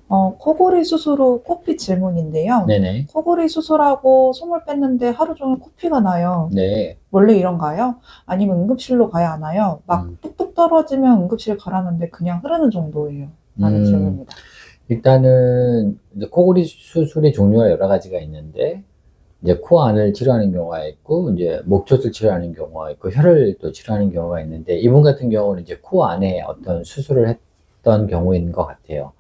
코골이 수술 후 코피 질문인데요. 네네. 코골이 수술하고 솜을 뺐는데 하루 종일 코피가 나요. 네. 원래 이런가요? 아니면 응급실로 가야 하나요? 막 음, 뚝뚝 떨어지면 응급실 가라는데 그냥 흐르는 정도예요. 라는 음, 질문입니다. 일단은, 이제 코골이 수술의 종류가 여러 가지가 있는데, 이제 코 안을 치료하는 경우가 있고, 이제 목젖을 치료하는 경우가 있고, 혀를 또 치료하는 경우가 있는데, 이분 같은 경우는 이제 코 안에 어떤 수술을 했던 경우인 것 같아요.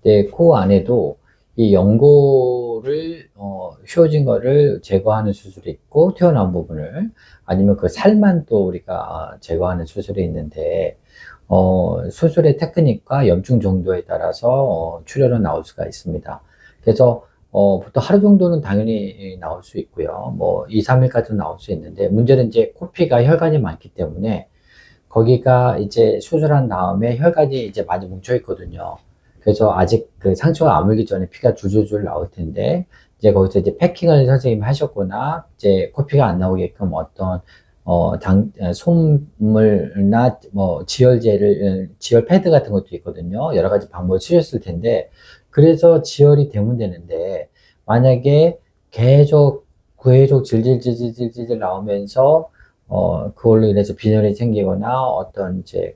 근데 코 안에도 이 연고를, 휘어진 거를 제거하는 수술이 있고, 튀어나온 부분을, 아니면 그 살만 또 우리가 제거하는 수술이 있는데, 수술의 테크닉과 염증 정도에 따라서 출혈은 나올 수가 있습니다. 그래서 보통 하루 정도는 당연히 나올 수 있고요. 뭐 2, 3일까지도 나올 수 있는데 문제는 이제 코피가 혈관이 많기 때문에 거기가 이제 수술한 다음에 혈관이 이제 많이 뭉쳐 있거든요. 그래서 아직 그 상처가 아물기 전에 피가 줄줄줄 나올 텐데 이제 거기서 이제 패킹을 선생님이 하셨거나 이제 코피가 안 나오게끔 어떤 솜물나 뭐 지혈제를 지혈 패드 같은 것도 있거든요. 여러 가지 방법을 쓰셨을 텐데 그래서 지혈이 되면 되는데 만약에 계속 계속 질질질질질질 나오면서 그걸로 인해서 빈혈이 생기거나 어떤 이제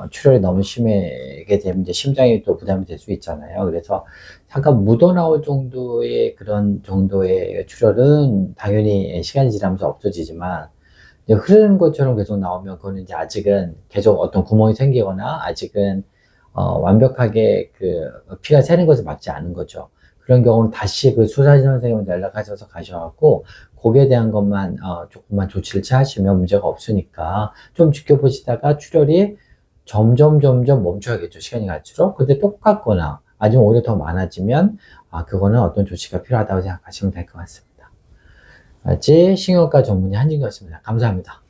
출혈이 너무 심하게 되면 이제 심장이 또 부담이 될 수 있잖아요. 그래서 잠깐 묻어나올 정도의 그런 정도의 출혈은 당연히 시간이 지나면서 없어지지만 이제 흐르는 것처럼 계속 나오면 그거는 이제 아직은 계속 어떤 구멍이 생기거나 아직은 완벽하게 그 피가 새는 것을 막지 않은 거죠. 그런 경우는 다시 그 수사진 선생님한테 연락하셔서 가셔갖고 거기에 대한 것만 조금만 조치를 취하시면 문제가 없으니까 좀 지켜보시다가 출혈이 점점 멈춰야겠죠. 시간이 갈수록. 근데 똑같거나 아니면 오히려 더 많아지면 그거는 어떤 조치가 필요하다고 생각하시면 될 것 같습니다. 마치 신경과 전문의 한진이었습니다. 감사합니다.